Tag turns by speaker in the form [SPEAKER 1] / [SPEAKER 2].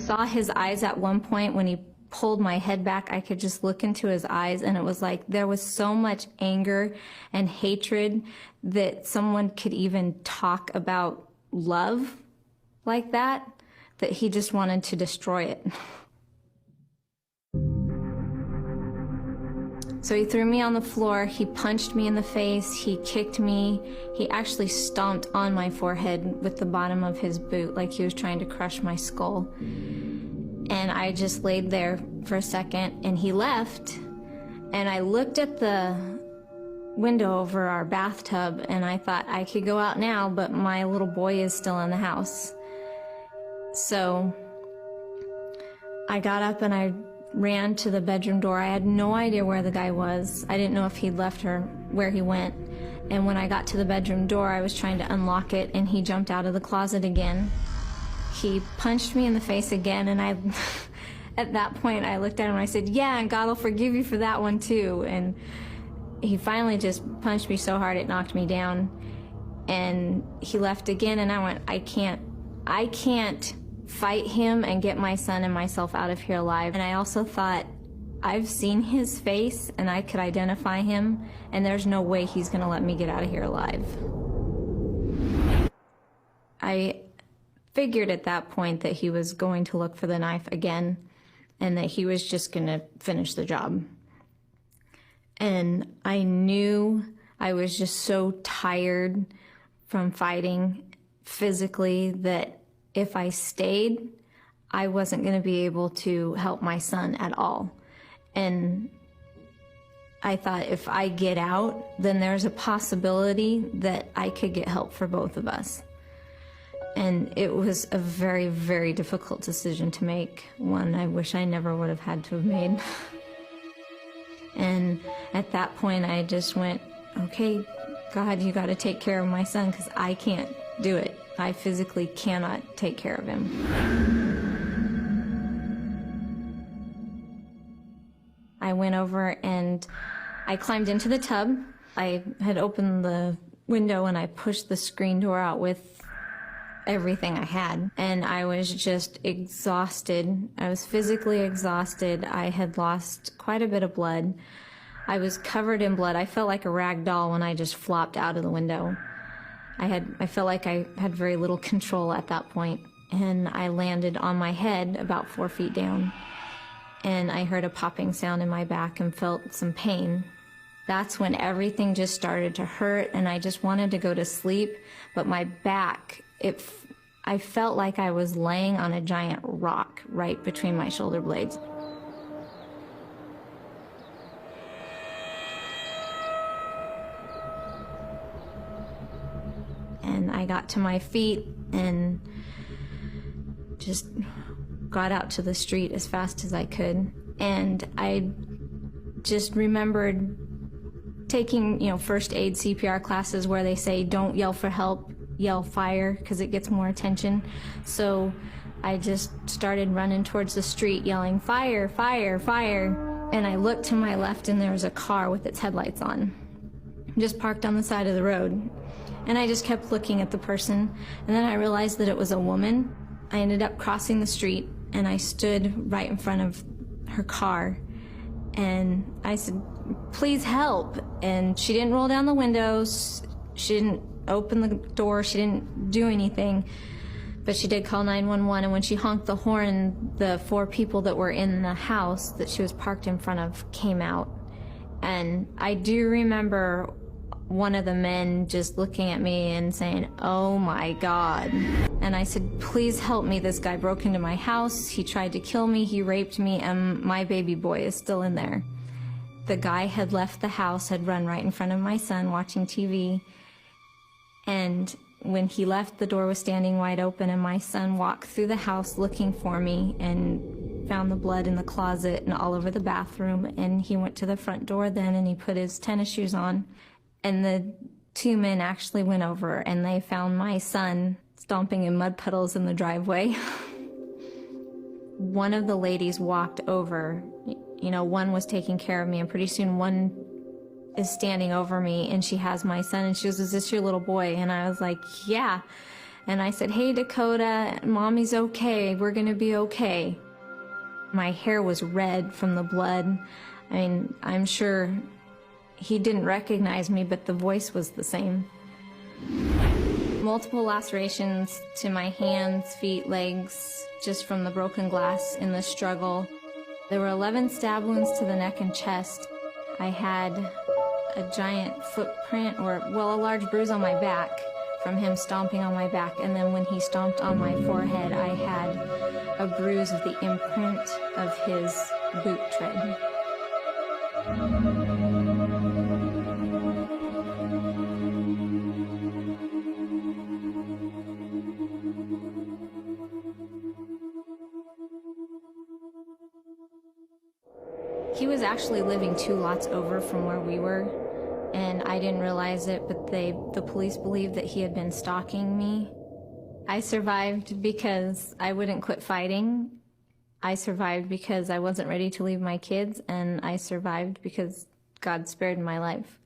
[SPEAKER 1] saw his eyes at one point when he pulled my head back. I could just look into his eyes, and it was like there was so much anger and hatred that someone could even talk about love like that he just wanted to destroy it. So he threw me on the floor, he punched me in the face, he kicked me, he actually stomped on my forehead with the bottom of his boot like he was trying to crush my skull. And I just laid there for a second, and he left, and I looked at the window over our bathtub, and I thought I could go out now, but my little boy is still in the house. So I got up and I ran to the bedroom door. I had no idea where the guy was. I didn't know if he'd left or where he went. And when I got to the bedroom door, I was trying to unlock it, and he jumped out of the closet again. He punched me in the face again, and at that point, I looked at him and I said, yeah, and God will forgive you for that one too. And he finally just punched me so hard it knocked me down. And he left again, and I went, I can't fight him and get my son and myself out of here alive. And I also thought, I've seen his face and I could identify him, and there's no way he's gonna let me get out of here alive. I figured at that point that he was going to look for the knife again, and that he was just gonna finish the job. And I knew I was just so tired from fighting physically that if I stayed, I wasn't going to be able to help my son at all. And I thought, if I get out, then there's a possibility that I could get help for both of us. And it was a very, very difficult decision to make, one I wish I never would have had to have made. And at that point, I just went, okay, God, you got to take care of my son, because I can't do it. I physically cannot take care of him. I went over and I climbed into the tub. I had opened the window and I pushed the screen door out with everything I had. And I was just exhausted. I was physically exhausted. I had lost quite a bit of blood. I was covered in blood. I felt like a rag doll when I just flopped out of the window. I felt like I had very little control at that point, and I landed on my head about 4 feet down, and I heard a popping sound in my back and felt some pain. That's when everything just started to hurt, and I just wanted to go to sleep, but my back, I felt like I was laying on a giant rock right between my shoulder blades. And I got to my feet and just got out to the street as fast as I could. And I just remembered taking, first aid CPR classes where they say, don't yell for help, yell fire, because it gets more attention. So I just started running towards the street yelling, fire, fire, fire. And I looked to my left, and there was a car with its headlights on, just parked on the side of the road. And I just kept looking at the person, and then I realized that it was a woman. I ended up crossing the street, and I stood right in front of her car, and I said, please help. And she didn't roll down the windows, she didn't open the door, she didn't do anything, but she did call 911, and when she honked the horn, the 4 people that were in the house that she was parked in front of came out. And I do remember one of the men just looking at me and saying, oh my God. And I said, please help me. This guy broke into my house. He tried to kill me. He raped me, and my baby boy is still in there. The guy had left the house, had run right in front of my son watching TV. And when he left, the door was standing wide open, and my son walked through the house looking for me and found the blood in the closet and all over the bathroom. And he went to the front door then, and he put his tennis shoes on. And the 2 men actually went over, and they found my son stomping in mud puddles in the driveway. One of the ladies walked over. One was taking care of me, and pretty soon one is standing over me, and she has my son, and she goes, is this your little boy? And I was like, yeah. And I said, "Hey, Dakota, Mommy's okay. We're gonna be okay." My hair was red from the blood. I mean, I'm sure he didn't recognize me, but the voice was the same. Multiple lacerations to my hands, feet, legs, just from the broken glass in the struggle. There were 11 stab wounds to the neck and chest. I had a giant footprint, or, well, a large bruise on my back from him stomping on my back. And then when he stomped on my forehead, I had a bruise of the imprint of his boot tread. He was actually living 2 lots over from where we were, and I didn't realize it, but the police believed that he had been stalking me. I survived because I wouldn't quit fighting. I survived because I wasn't ready to leave my kids, and I survived because God spared my life.